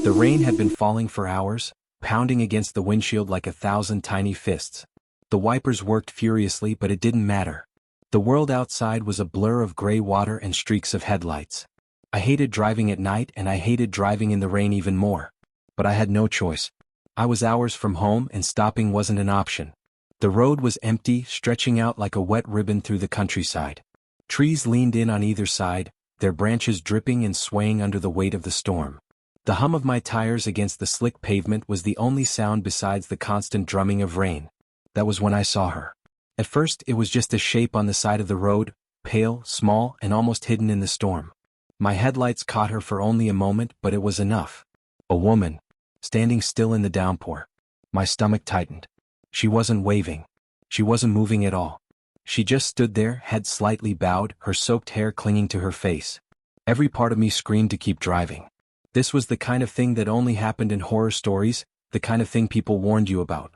The rain had been falling for hours, pounding against the windshield like 1,000 tiny fists. The wipers worked furiously, but it didn't matter. The world outside was a blur of gray water and streaks of headlights. I hated driving at night, and I hated driving in the rain even more. But I had no choice. I was hours from home, and stopping wasn't an option. The road was empty, stretching out like a wet ribbon through the countryside. Trees leaned in on either side, their branches dripping and swaying under the weight of the storm. The hum of my tires against the slick pavement was the only sound besides the constant drumming of rain. That was when I saw her. At first, it was just a shape on the side of the road, pale, small, and almost hidden in the storm. My headlights caught her for only a moment, but it was enough. A woman, standing still in the downpour. My stomach tightened. She wasn't waving. She wasn't moving at all. She just stood there, head slightly bowed, her soaked hair clinging to her face. Every part of me screamed to keep driving. This was the kind of thing that only happened in horror stories, the kind of thing people warned you about.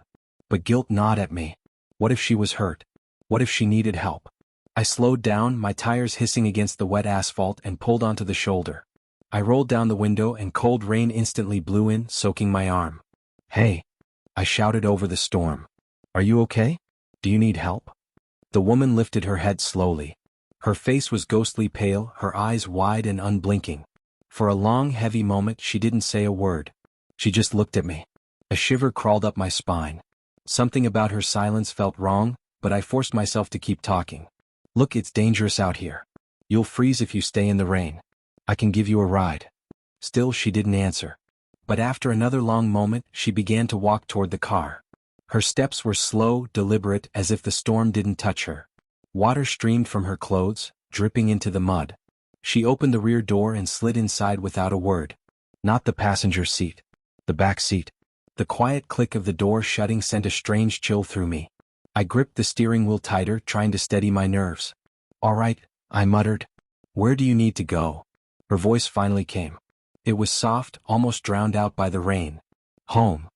But guilt gnawed at me. What if she was hurt? What if she needed help? I slowed down, my tires hissing against the wet asphalt, and pulled onto the shoulder. I rolled down the window and cold rain instantly blew in, soaking my arm. "Hey!" I shouted over the storm. "Are you okay? Do you need help?" The woman lifted her head slowly. Her face was ghostly pale, her eyes wide and unblinking. For a long, heavy moment she didn't say a word. She just looked at me. A shiver crawled up my spine. Something about her silence felt wrong, but I forced myself to keep talking. "Look, it's dangerous out here. You'll freeze if you stay in the rain. I can give you a ride." Still she didn't answer. But after another long moment, she began to walk toward the car. Her steps were slow, deliberate, as if the storm didn't touch her. Water streamed from her clothes, dripping into the mud. She opened the rear door and slid inside without a word. Not the passenger seat. The back seat. The quiet click of the door shutting sent a strange chill through me. I gripped the steering wheel tighter, trying to steady my nerves. "All right," I muttered. "Where do you need to go?" Her voice finally came. It was soft, almost drowned out by the rain. "Home."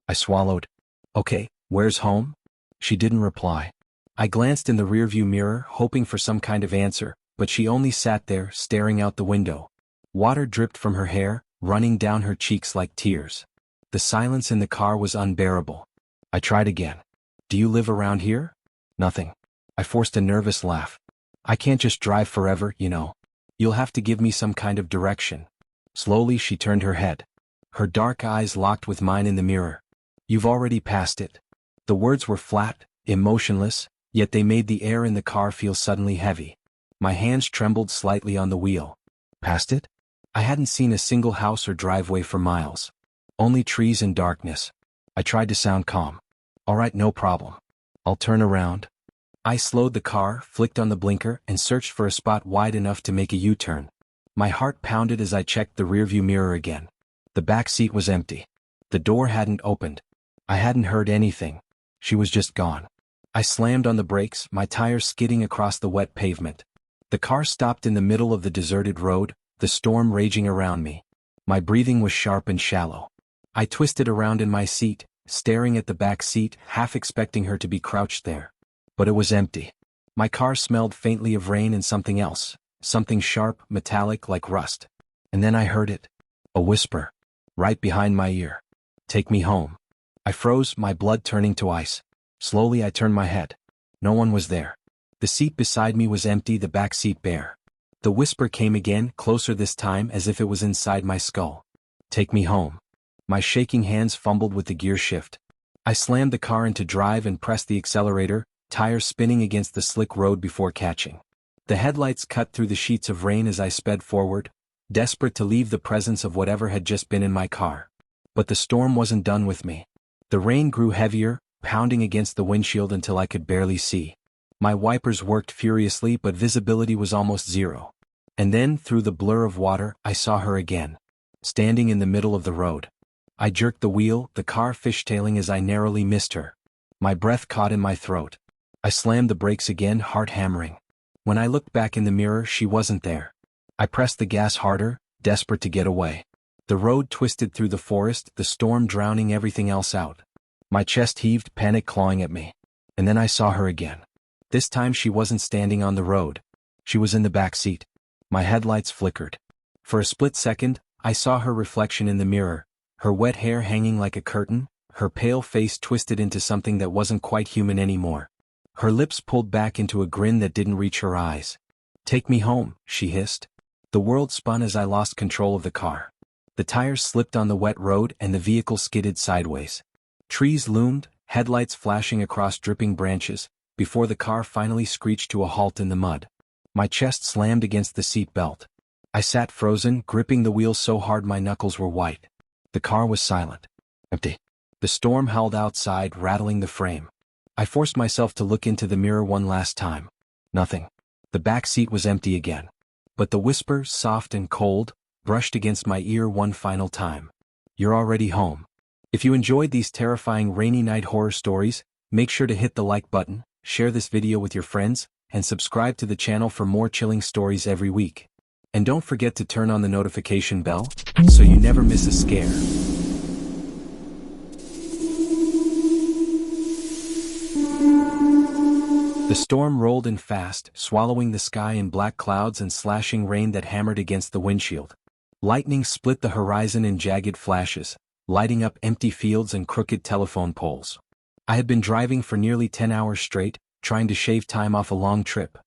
I swallowed. "Okay, where's home?" She didn't reply. I glanced in the rearview mirror, hoping for some kind of answer, but she only sat there, staring out the window. Water dripped from her hair, running down her cheeks like tears. The silence in the car was unbearable. I tried again. "Do you live around here?" "Nothing." I forced a nervous laugh. "I can't just drive forever, you know. You'll have to give me some kind of direction." Slowly she turned her head. Her dark eyes locked with mine in the mirror. "You've already passed it." The words were flat, emotionless, yet they made the air in the car feel suddenly heavy. My hands trembled slightly on the wheel. Past it? I hadn't seen a single house or driveway for miles. Only trees and darkness. I tried to sound calm. "All right, no problem. I'll turn around." I slowed the car, flicked on the blinker, and searched for a spot wide enough to make a U-turn. My heart pounded as I checked the rearview mirror again. The back seat was empty. The door hadn't opened. I hadn't heard anything. She was just gone. I slammed on the brakes, my tires skidding across the wet pavement. The car stopped in the middle of the deserted road, the storm raging around me. My breathing was sharp and shallow. I twisted around in my seat, staring at the back seat, half expecting her to be crouched there. But it was empty. My car smelled faintly of rain and something else, something sharp, metallic like rust. And then I heard it. A whisper. Right behind my ear. "Take me home." I froze, my blood turning to ice. Slowly I turned my head. No one was there. The seat beside me was empty, the back seat bare. The whisper came again, closer this time, as if it was inside my skull. "Take me home." My shaking hands fumbled with the gear shift. I slammed the car into drive and pressed the accelerator, tires spinning against the slick road before catching. The headlights cut through the sheets of rain as I sped forward, desperate to leave the presence of whatever had just been in my car. But the storm wasn't done with me. The rain grew heavier, pounding against the windshield until I could barely see. My wipers worked furiously, but visibility was almost zero. And then, through the blur of water, I saw her again. Standing in the middle of the road. I jerked the wheel, the car fishtailing as I narrowly missed her. My breath caught in my throat. I slammed the brakes again, heart hammering. When I looked back in the mirror, she wasn't there. I pressed the gas harder, desperate to get away. The road twisted through the forest, the storm drowning everything else out. My chest heaved, panic clawing at me. And then I saw her again. This time she wasn't standing on the road. She was in the back seat. My headlights flickered. For a split second, I saw her reflection in the mirror, her wet hair hanging like a curtain, her pale face twisted into something that wasn't quite human anymore. Her lips pulled back into a grin that didn't reach her eyes. "Take me home," she hissed. The world spun as I lost control of the car. The tires slipped on the wet road and the vehicle skidded sideways. Trees loomed, headlights flashing across dripping branches, before the car finally screeched to a halt in the mud. My chest slammed against the seat belt. I sat frozen, gripping the wheel so hard my knuckles were white. The car was silent. Empty. The storm howled outside, rattling the frame. I forced myself to look into the mirror one last time. Nothing. The back seat was empty again. But the whisper, soft and cold, brushed against my ear one final time. "You're already home." If you enjoyed these terrifying rainy night horror stories, make sure to hit the like button, share this video with your friends, and subscribe to the channel for more chilling stories every week. And don't forget to turn on the notification bell, so you never miss a scare. The storm rolled in fast, swallowing the sky in black clouds and slashing rain that hammered against the windshield. Lightning split the horizon in jagged flashes, lighting up empty fields and crooked telephone poles. I had been driving for nearly 10 hours straight, trying to shave time off a long trip.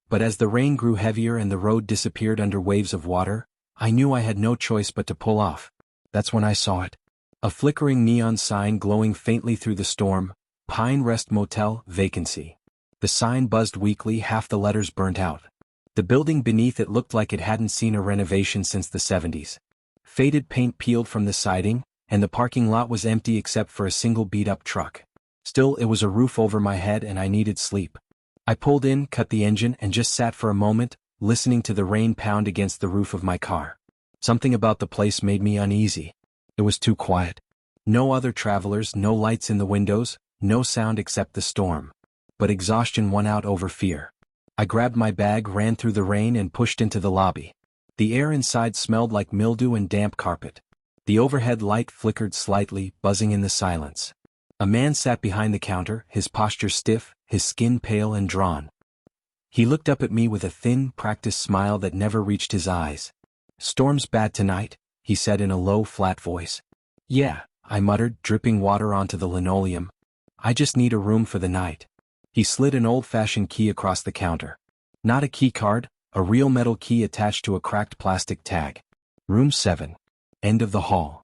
But as the rain grew heavier and the road disappeared under waves of water, I knew I had no choice but to pull off. That's when I saw it. A flickering neon sign glowing faintly through the storm: Pine Rest Motel, vacancy. The sign buzzed weakly, half the letters burnt out. The building beneath it looked like it hadn't seen a renovation since the 70s. Faded paint peeled from the siding, and the parking lot was empty except for a single beat-up truck. Still, it was a roof over my head and I needed sleep. I pulled in, cut the engine, and just sat for a moment, listening to the rain pound against the roof of my car. Something about the place made me uneasy. It was too quiet. No other travelers, no lights in the windows, no sound except the storm. But exhaustion won out over fear. I grabbed my bag, ran through the rain, and pushed into the lobby. The air inside smelled like mildew and damp carpet. The overhead light flickered slightly, buzzing in the silence. A man sat behind the counter, his posture stiff, his skin pale and drawn. He looked up at me with a thin, practiced smile that never reached his eyes. "Storm's bad tonight," he said in a low, flat voice. "Yeah," I muttered, dripping water onto the linoleum. "I just need a room for the night." He slid an old-fashioned key across the counter. Not a key card, a real metal key attached to a cracked plastic tag. "Room 7. End of the hall."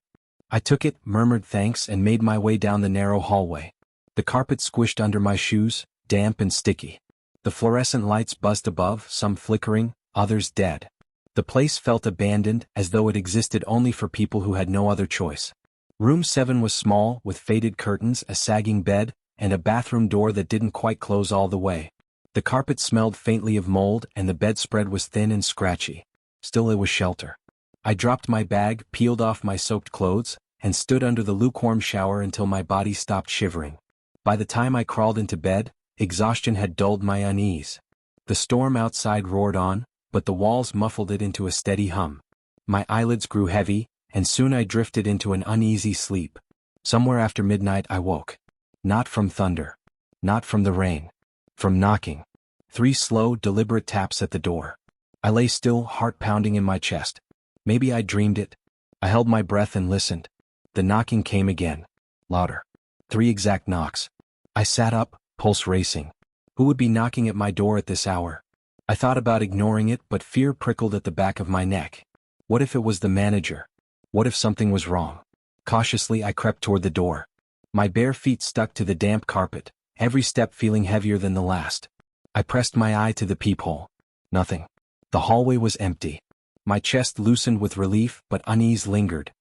I took it, murmured thanks, and made my way down the narrow hallway. The carpet squished under my shoes, damp and sticky. The fluorescent lights buzzed above, some flickering, others dead. The place felt abandoned, as though it existed only for people who had no other choice. Room 7 was small, with faded curtains, a sagging bed, and a bathroom door that didn't quite close all the way. The carpet smelled faintly of mold and the bedspread was thin and scratchy. Still, it was shelter. I dropped my bag, peeled off my soaked clothes, and stood under the lukewarm shower until my body stopped shivering. By the time I crawled into bed, exhaustion had dulled my unease. The storm outside roared on, but the walls muffled it into a steady hum. My eyelids grew heavy, and soon I drifted into an uneasy sleep. Somewhere after midnight I woke. Not from thunder. Not from the rain. From knocking. 3 slow, deliberate taps at the door. I lay still, heart pounding in my chest. Maybe I dreamed it. I held my breath and listened. The knocking came again. Louder. 3 exact knocks. I sat up, pulse racing. Who would be knocking at my door at this hour? I thought about ignoring it, but fear prickled at the back of my neck. What if it was the manager? What if something was wrong? Cautiously I crept toward the door. My bare feet stuck to the damp carpet, every step feeling heavier than the last. I pressed my eye to the peephole. Nothing. The hallway was empty. My chest loosened with relief, but unease lingered.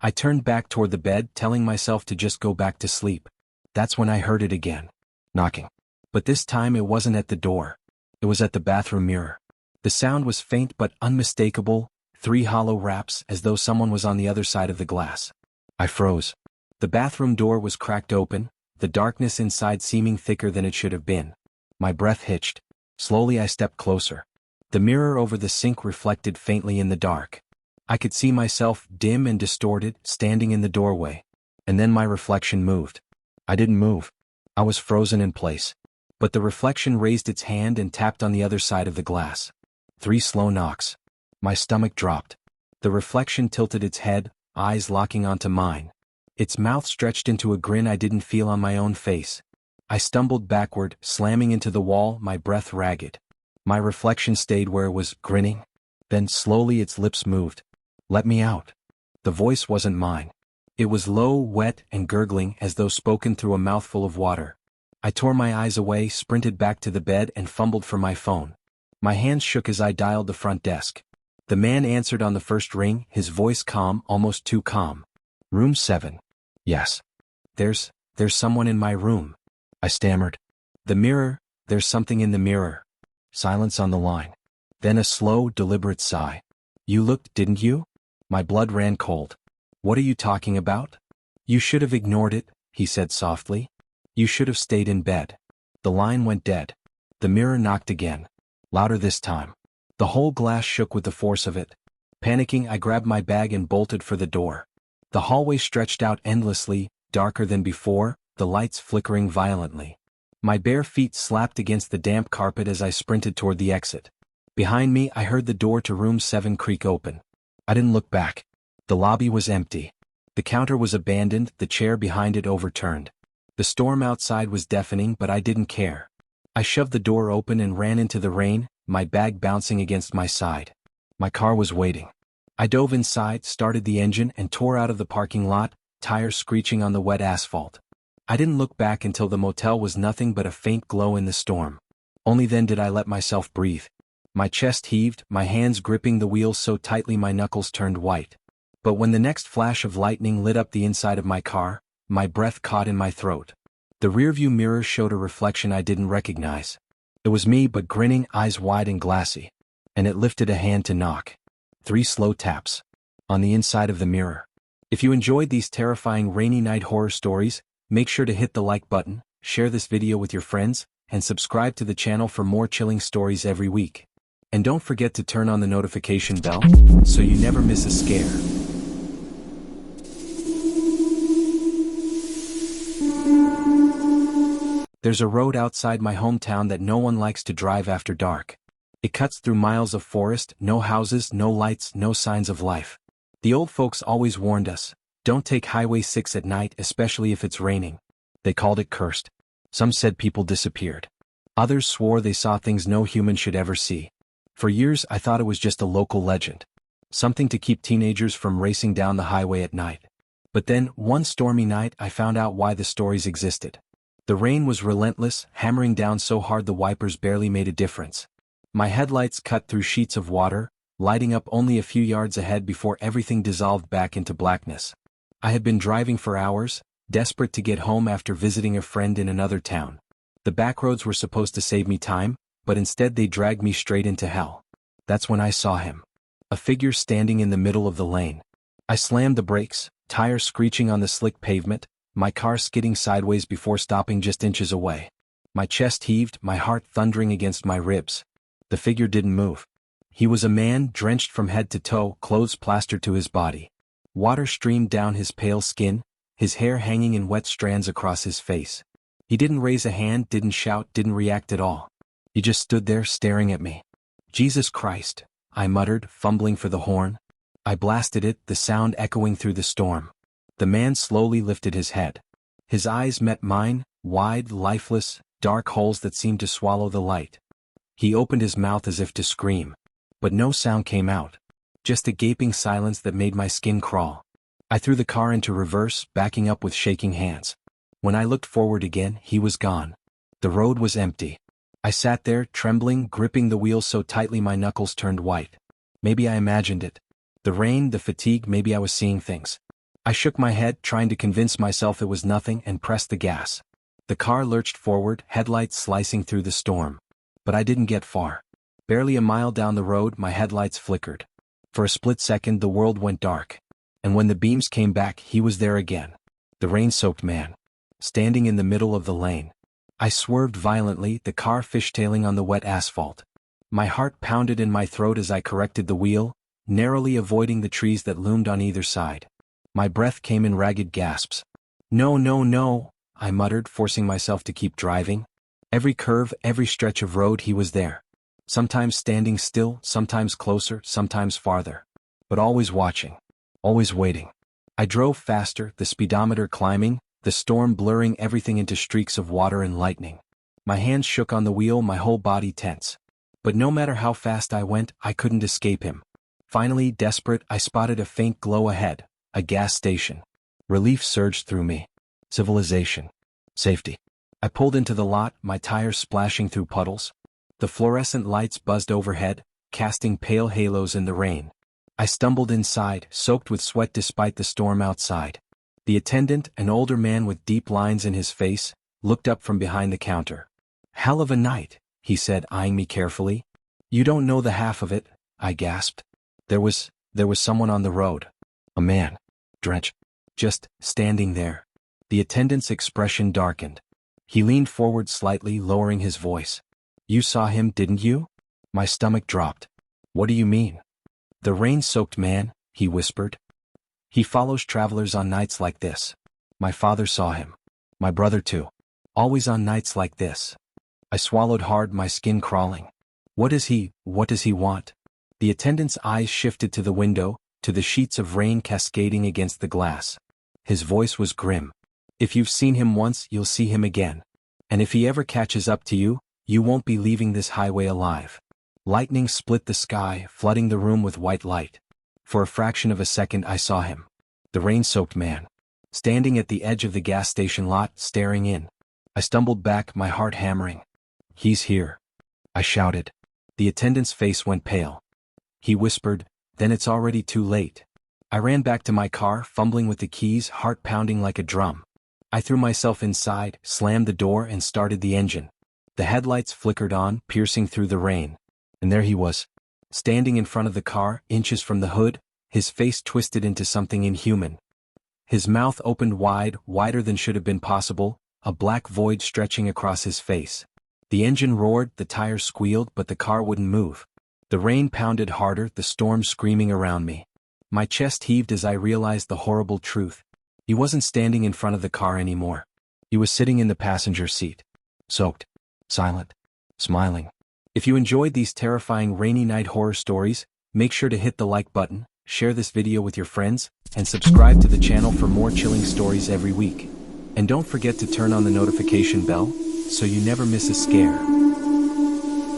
I turned back toward the bed, telling myself to just go back to sleep. That's when I heard it again. Knocking. But this time it wasn't at the door. It was at the bathroom mirror. The sound was faint but unmistakable, 3 hollow raps, as though someone was on the other side of the glass. I froze. The bathroom door was cracked open, the darkness inside seeming thicker than it should have been. My breath hitched. Slowly I stepped closer. The mirror over the sink reflected faintly in the dark. I could see myself, dim and distorted, standing in the doorway. And then my reflection moved. I didn't move. I was frozen in place. But the reflection raised its hand and tapped on the other side of the glass. 3 slow knocks. My stomach dropped. The reflection tilted its head, eyes locking onto mine. Its mouth stretched into a grin I didn't feel on my own face. I stumbled backward, slamming into the wall, my breath ragged. My reflection stayed where it was, grinning. Then slowly its lips moved. "Let me out." The voice wasn't mine. It was low, wet, and gurgling as though spoken through a mouthful of water. I tore my eyes away, sprinted back to the bed and fumbled for my phone. My hands shook as I dialed the front desk. The man answered on the first ring, his voice calm, almost too calm. "Room 7. Yes. There's someone in my room," I stammered. "The mirror, there's something in the mirror." Silence on the line. Then a slow, deliberate sigh. "You looked, didn't you?" My blood ran cold. "What are you talking about?" "You should have ignored it," he said softly. "You should have stayed in bed." The line went dead. The mirror knocked again. Louder this time. The whole glass shook with the force of it. Panicking, I grabbed my bag and bolted for the door. The hallway stretched out endlessly, darker than before, the lights flickering violently. My bare feet slapped against the damp carpet as I sprinted toward the exit. Behind me, I heard the door to room 7 creak open. I didn't look back. The lobby was empty. The counter was abandoned, the chair behind it overturned. The storm outside was deafening, but I didn't care. I shoved the door open and ran into the rain, my bag bouncing against my side. My car was waiting. I dove inside, started the engine, and tore out of the parking lot, tires screeching on the wet asphalt. I didn't look back until the motel was nothing but a faint glow in the storm. Only then did I let myself breathe. My chest heaved, my hands gripping the wheel so tightly my knuckles turned white. But when the next flash of lightning lit up the inside of my car, my breath caught in my throat. The rearview mirror showed a reflection I didn't recognize. It was me, but grinning, eyes wide and glassy. And it lifted a hand to knock. 3 slow taps. On the inside of the mirror. If you enjoyed these terrifying rainy night horror stories, make sure to hit the like button, share this video with your friends, and subscribe to the channel for more chilling stories every week. And don't forget to turn on the notification bell, so you never miss a scare. There's a road outside my hometown that no one likes to drive after dark. It cuts through miles of forest, no houses, no lights, no signs of life. The old folks always warned us, don't take Highway 6 at night, especially if it's raining. They called it cursed. Some said people disappeared. Others swore they saw things no human should ever see. For years I thought it was just a local legend. Something to keep teenagers from racing down the highway at night. But then, one stormy night, I found out why the stories existed. The rain was relentless, hammering down so hard the wipers barely made a difference. My headlights cut through sheets of water, lighting up only a few yards ahead before everything dissolved back into blackness. I had been driving for hours, desperate to get home after visiting a friend in another town. The backroads were supposed to save me time, but instead they dragged me straight into hell. That's when I saw him. A figure standing in the middle of the lane. I slammed the brakes, tires screeching on the slick pavement, my car skidding sideways before stopping just inches away. My chest heaved, my heart thundering against my ribs. The figure didn't move. He was a man, drenched from head to toe, clothes plastered to his body. Water streamed down his pale skin, his hair hanging in wet strands across his face. He didn't raise a hand, didn't shout, didn't react at all. He just stood there staring at me. "Jesus Christ," I muttered, fumbling for the horn. I blasted it, the sound echoing through the storm. The man slowly lifted his head. His eyes met mine, wide, lifeless, dark holes that seemed to swallow the light. He opened his mouth as if to scream. But no sound came out. Just a gaping silence that made my skin crawl. I threw the car into reverse, backing up with shaking hands. When I looked forward again, he was gone. The road was empty. I sat there, trembling, gripping the wheel so tightly my knuckles turned white. Maybe I imagined it. The rain, the fatigue, maybe I was seeing things. I shook my head, trying to convince myself it was nothing, and pressed the gas. The car lurched forward, headlights slicing through the storm. But I didn't get far. Barely a mile down the road, my headlights flickered. For a split second, the world went dark. And when the beams came back, he was there again. The rain-soaked man. Standing in the middle of the lane. I swerved violently, the car fishtailing on the wet asphalt. My heart pounded in my throat as I corrected the wheel, narrowly avoiding the trees that loomed on either side. My breath came in ragged gasps. "No, no, no," I muttered, forcing myself to keep driving. Every curve, every stretch of road, he was there. Sometimes standing still, sometimes closer, sometimes farther. But always watching. Always waiting. I drove faster, the speedometer climbing, the storm blurring everything into streaks of water and lightning. My hands shook on the wheel, my whole body tense. But no matter how fast I went, I couldn't escape him. Finally, desperate, I spotted a faint glow ahead, a gas station. Relief surged through me. Civilization. Safety. I pulled into the lot, my tires splashing through puddles. The fluorescent lights buzzed overhead, casting pale halos in the rain. I stumbled inside, soaked with sweat despite the storm outside. The attendant, an older man with deep lines in his face, looked up from behind the counter. "Hell of a night," he said, eyeing me carefully. "You don't know the half of it," I gasped. There was someone on the road. A man. Drenched. Just standing there. The attendant's expression darkened. He leaned forward slightly, lowering his voice. "You saw him, didn't you?" My stomach dropped. "What do you mean?" "The rain-soaked man," he whispered. "He follows travelers on nights like this. My father saw him. My brother too. Always on nights like this." I swallowed hard, my skin crawling. What does he want?" The attendant's eyes shifted to the window, to the sheets of rain cascading against the glass. His voice was grim. "If you've seen him once, you'll see him again. And if he ever catches up to you, you won't be leaving this highway alive." Lightning split the sky, flooding the room with white light. For a fraction of a second I saw him. The rain-soaked man. Standing at the edge of the gas station lot, staring in. I stumbled back, my heart hammering. "He's here," I shouted. The attendant's face went pale. He whispered, "Then it's already too late." I ran back to my car, fumbling with the keys, heart pounding like a drum. I threw myself inside, slammed the door and started the engine. The headlights flickered on, piercing through the rain. And there he was, standing in front of the car, inches from the hood, his face twisted into something inhuman. His mouth opened wide, wider than should have been possible, a black void stretching across his face. The engine roared, the tires squealed, but the car wouldn't move. The rain pounded harder, the storm screaming around me. My chest heaved as I realized the horrible truth. He wasn't standing in front of the car anymore. He was sitting in the passenger seat. Soaked. Silent. Smiling. If you enjoyed these terrifying rainy night horror stories, make sure to hit the like button, share this video with your friends, and subscribe to the channel for more chilling stories every week. And don't forget to turn on the notification bell, so you never miss a scare.